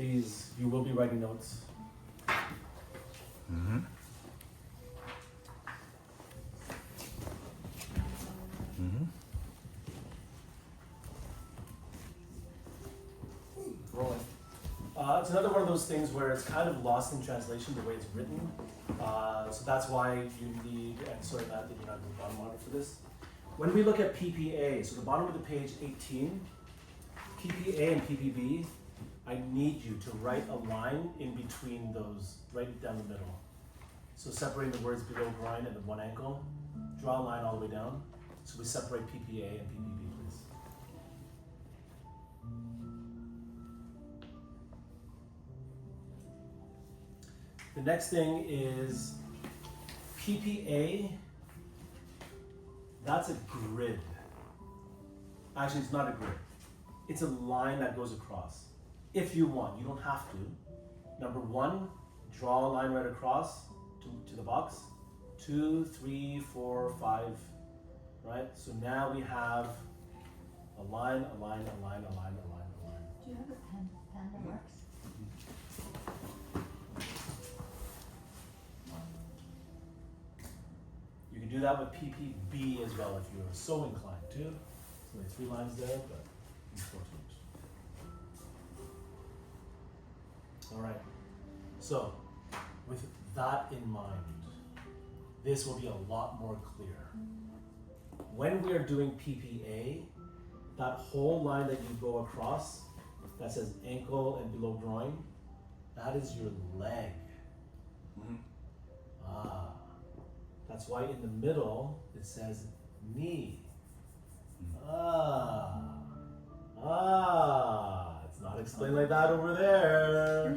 please, you will be writing notes. Mm-hmm. Mm-hmm. Rolling. It's another one of those things where it's kind of lost in translation the way it's written. So that's why you need, and sorry Matt, that you're not the bottom monitor for this. When we look at PPA, so the bottom of the page 18, PPA and PPB, I need you to write a line in between those, right down the middle. So separating the words below groin and the one ankle, draw a line all the way down. So we separate PPA and PPB, please. The next thing is PPA, that's a grid. Actually, it's not a grid. It's a line that goes across. If you want, you don't have to. Number one, draw a line right across to the box. 2, 3, 4, 5, right? So now we have a line, a line, a line, a line, a line, a line. Do you have a pen that works? You can do that with PPB as well if you're so inclined to. So only 3 lines there, but unfortunate. All right. So with that in mind, this will be a lot more clear. When we are doing PPA, that whole line that you go across that says ankle and below groin, that is your leg. Mm-hmm. That's why in the middle it says knee. It's not explained like that over there.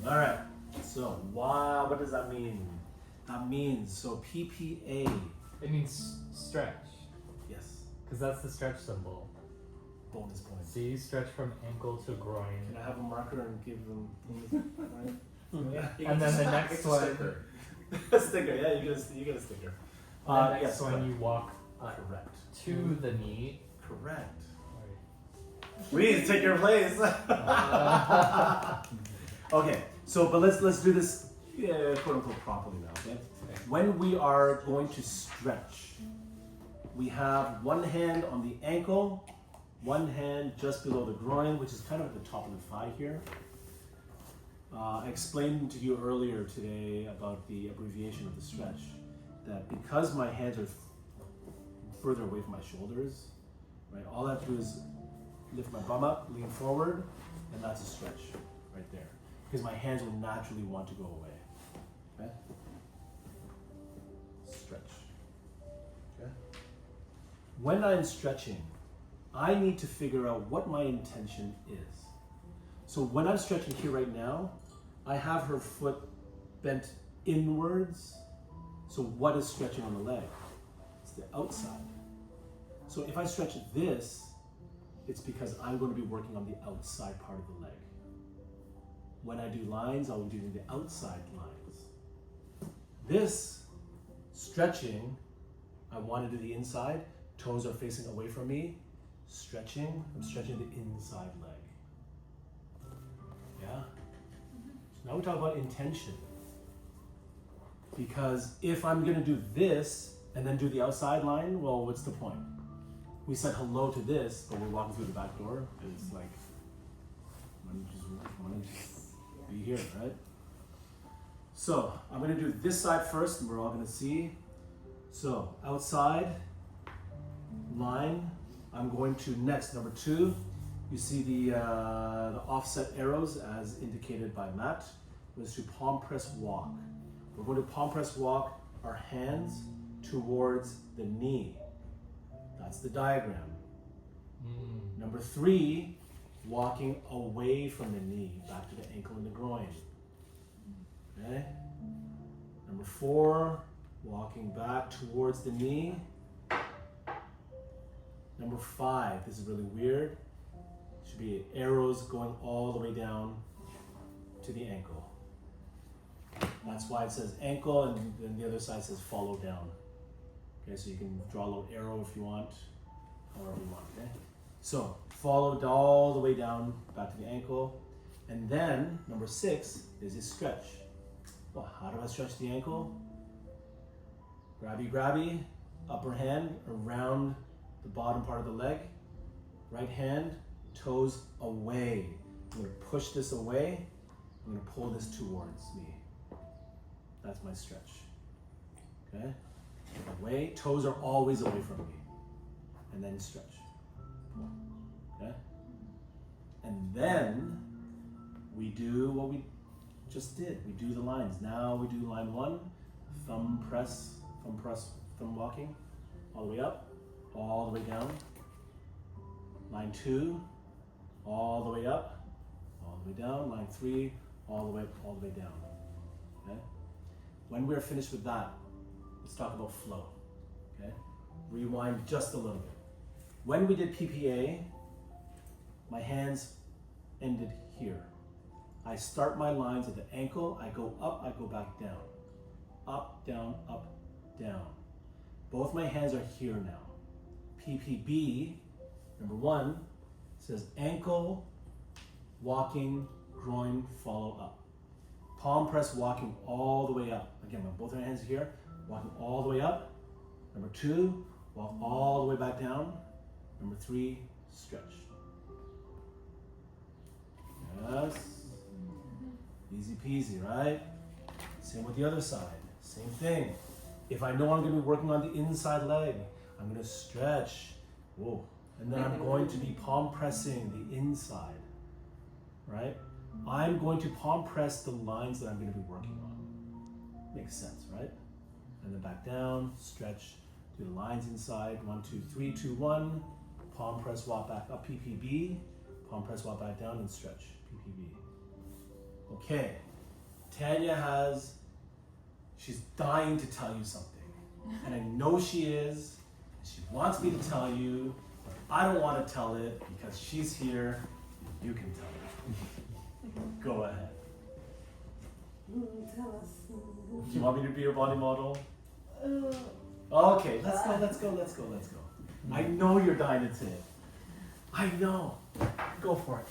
All right, so what does that mean? That means, so PPA. It means stretch, Yes, because that's the stretch symbol. bonus points. So you stretch from ankle to groin. Can I have a marker and give them right? And then the next one, A sticker, yeah, you get a sticker. the next yes, one correct. you walk Correct. to the knee. Correct. Right. Please take your place. Okay, so but let's do this quote unquote properly now. Okay? When we are going to stretch, we have one hand on the ankle, one hand just below the groin, which is kind of at the top of the thigh here. I explained to you earlier today about the abbreviation of the stretch, that because my hands are further away from my shoulders, right, all I have to do is lift my bum up, lean forward, and that's a stretch right there. Because my hands will naturally want to go away. Okay? Stretch. Okay? When I'm stretching, I need to figure out what my intention is. So when I'm stretching here right now, I have her foot bent inwards. So what is stretching on the leg? It's the outside. So if I stretch this, it's because I'm going to be working on the outside part of the leg. When I do lines, I'll be doing the outside lines. This stretching, I want to do the inside. Toes are facing away from me. Stretching, I'm stretching the inside leg. Yeah? So now we talk about intention. Because if I'm going to do this and then do the outside line, well, what's the point? We said hello to this, but we're walking through the back door. It's like, why don't you just be here, right? So I'm going to do this side first, and we're all going to see. So outside line, I'm going to next, number 2. You see the offset arrows as indicated by Matt. Was to palm press walk. We're going to palm press walk our hands towards the knee. That's the diagram. Number 3, walking away from the knee, back to the ankle and the groin. Okay? Number 4, walking back towards the knee. Number 5, this is really weird. Should be arrows going all the way down to the ankle. That's why it says ankle, and then the other side says follow down. Okay, so you can draw a little arrow if you want, however you want, okay? So, followed all the way down, back to the ankle. And then number 6 is a stretch. Well, how do I stretch the ankle? Grabby, upper hand around the bottom part of the leg. Right hand, toes away. I'm gonna push this away. I'm gonna pull this towards me. That's my stretch. Okay? Away, toes are always away from me. And then stretch. Pull. Okay? And then we do what we just did. We do the lines. Now we do line 1, thumb press, thumb walking, all the way up, all the way down. Line 2, all the way up, all the way down. Line 3, all the way down. Okay? When we're finished with that, let's talk about flow. Okay? Rewind just a little bit. When we did PPA, my hands ended here. I start my lines at the ankle, I go up, I go back down. Up, down, up, down. Both my hands are here now. PPB, number 1, says ankle, walking, groin, follow up. Palm press walking all the way up. Again, when both our hands are here, walking all the way up. Number 2, walk all the way back down. Number 3, stretch. Yes. Easy peasy, right? Same with the other side. Same thing. If I know I'm going to be working on the inside leg, I'm going to stretch. Whoa. And then I'm going to be palm pressing the inside, right? I'm going to palm press the lines that I'm going to be working on. Makes sense, right? And then back down, stretch, do the lines inside. 1, 2, 3, 2, 1. Palm press, walk back up, PPB. Palm press, walk back down, and stretch, PPB. Okay, Tanya she's dying to tell you something. And I know she is. She wants me to tell you, but I don't want to tell it because she's here. You can tell her. Go ahead. Tell us. Do you want me to be your body model? Okay, let's go. I know you're dying to say it. I know. Go for it.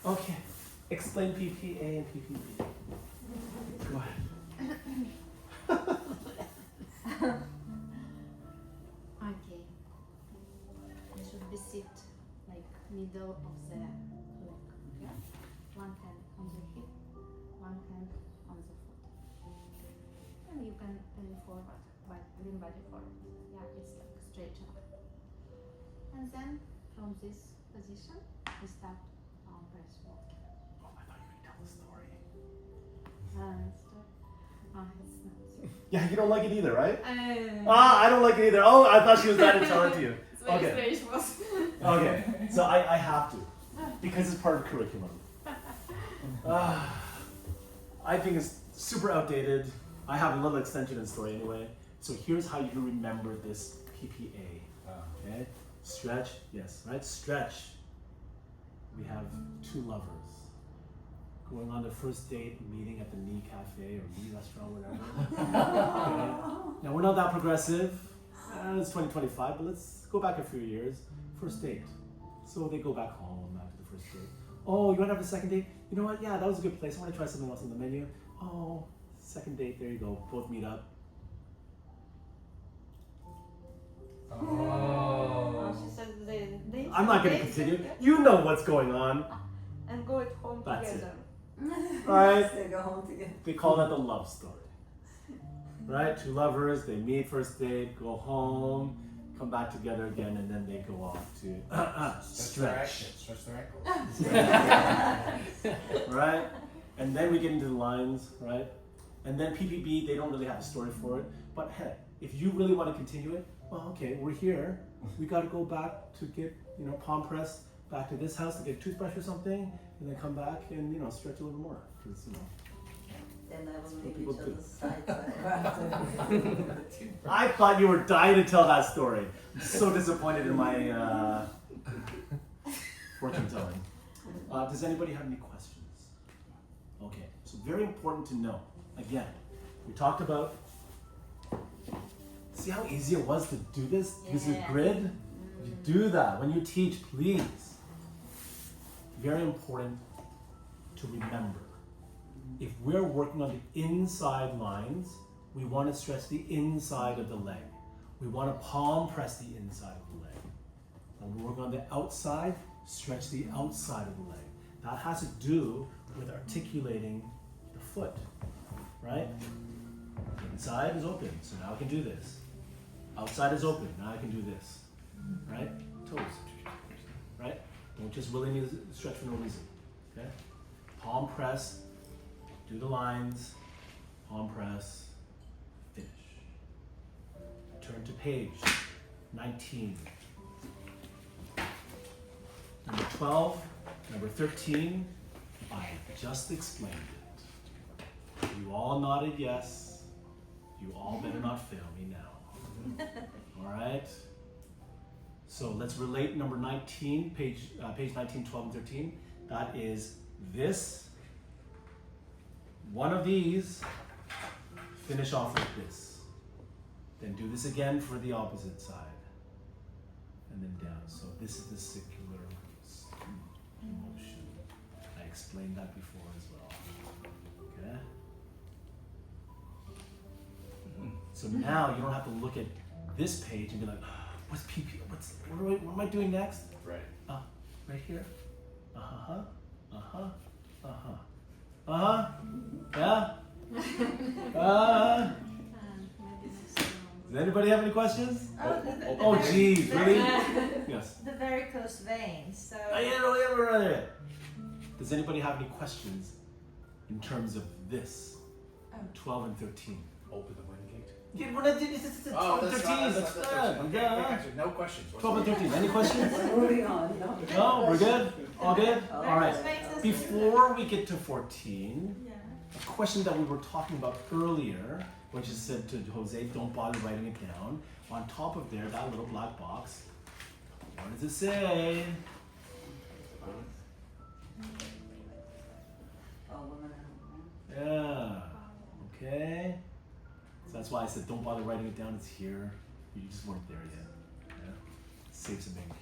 Okay. Explain PPA and PPB. Go ahead. Okay. You should be sit like middle of the leg. Okay? One hand on the hip, one hand on the foot. And you can lean forward, but lean body forward. Yeah, it's like straight up. And then from this position, we start palm press walking. Oh, I thought you would tell the story. It's not. Yeah, you don't like it either, right? It's I don't like it either. Oh, I thought she was trying to tell it to you. very strange. Okay, so I have to, because it's part of curriculum. I think it's super outdated. I have a little extension in story anyway. So here's how you remember this PPA. Okay, stretch, yes, right? Stretch. We have 2 lovers going on their first date, meeting at the Knee Cafe or Knee Restaurant, whatever. Okay. Now we're not that progressive. It's 2025, but let's go back a few years. First date. So they go back home after the first date. Oh, you want to have a second date? You know what? Yeah, that was a good place. I want to try something else on the menu. Oh, second date. There you go. Both meet up. Oh, she said they I'm not going to continue. You know what's going on. and go at home That's together. All right. They go home together. They call that the love story. Right? 2 lovers, they meet, first date, go home, come back together again, and then they go off to stretch. Stretch their ankles. Right? And then we get into the lines, right? And then PPB, they don't really have a story for it. But hey, if you really want to continue it, well, okay, we're here. We got to go back to get, palm press back to this house to get a toothbrush or something, and then come back and, stretch a little more. Because, Then I will what leave people each do. other's sides. I thought you were dying to tell that story. I'm so disappointed in my fortune telling. Does anybody have any questions? Okay, so very important to know. Again, we talked about, see how easy it was to do this? Use a grid? You do that when you teach, please. Very important to remember. If we're working on the inside lines, we want to stretch the inside of the leg. We want to palm press the inside of the leg. When we're working on the outside, stretch the outside of the leg. That has to do with articulating the foot, right? Inside is open, so now I can do this. Outside is open, now I can do this, right? Toes, right? Don't just willy-nilly stretch for no reason, okay? Palm press, do the lines, palm press, finish. Turn to page 19. Number 12, number 13, I just explained it. You all nodded yes. You all better not fail me now. All right? So let's relate number 19, page 19, 12, and 13. That is this. One of these, finish off like this. Then do this again for the opposite side. And then down. So this is the circular motion. I explained that before as well. Okay? So now you don't have to look at this page and be like, what's PP? What am I doing next? Right. Right here. Uh-huh. Uh-huh. Uh-huh. Uh-huh. Yeah. Does anybody have any questions? Oh, geez, really? Yes. The varicose veins. So Does anybody have any questions in terms of this? 12 and 13. Open the wind gate. Yeah, we're not doing this. It's 12 and 13. That's good. Yeah. No questions. 12 and 13. Any questions? Moving on. No, we're good? All good? All right. varicose veins is- Before we get to 14, Yeah. a question that we were talking about earlier, which is said to Jose, don't bother writing it down. On top of there, that little black box, what does it say? Oh, women and Yeah. Okay. So that's why I said don't bother writing it down. It's here. You just weren't there yet. Yeah. Save some ink.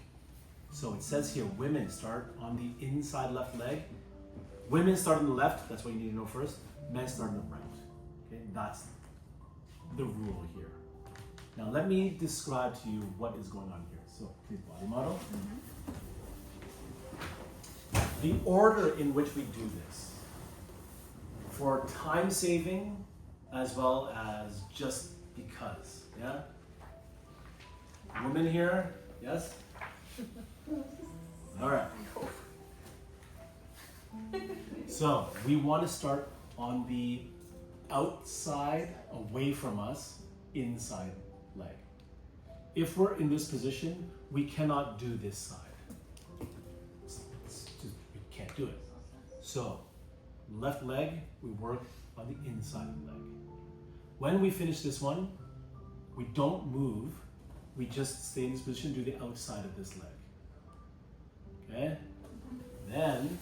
So it says here, women start on the inside left leg. Women start on the left. That's what you need to know first. Men start on the right. Okay. That's the rule here. Now let me describe to you what is going on here. So please, body model. The order in which we do this, for time saving as well as just because, yeah? Woman here, yes? All right. So we want to start on the outside, away from us, inside leg. If we're in this position, we cannot do this side. We can't do it. So, left leg, we work on the inside of the leg. When we finish this one, we don't move, we just stay in this position, do the outside of this leg. Okay? Then,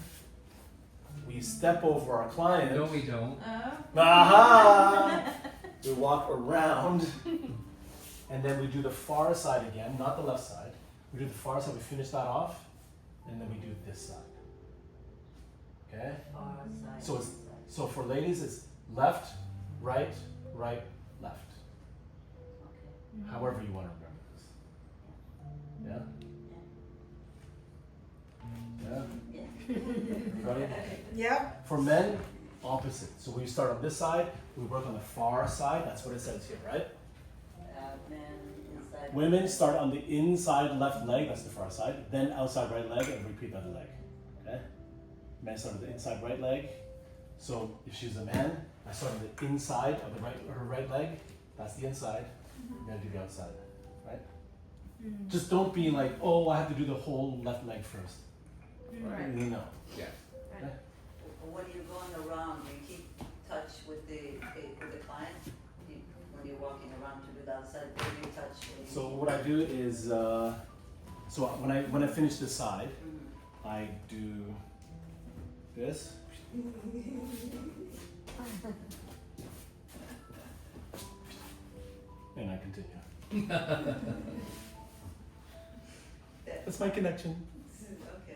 we step over our client. No, we don't. Aha! We walk around, and then we do the far side again, not the left side. We do the far side, we finish that off, and then we do this side. Okay? far side. So for ladies, it's left, right, right, left. Okay. However you want to remember this. Yeah? Yeah? Everybody? Yep. For men, opposite. So we start on this side, we work on the far side, that's what it says here, right? Men inside. Women start on the inside left leg, that's the far side, then outside right leg, and repeat the other leg. Okay? Men start on the inside right leg. So if she's a man, I start on the inside of her right leg, that's the inside, I'm gonna do the outside, right? Just don't be like, oh, I have to do the whole left leg first. Right. No. Yeah. When you're going around, you keep touch with the client. When you're walking around to do the outside, do you touch? So what I do is, so when I finish this side, I do this. And I continue. That's my connection.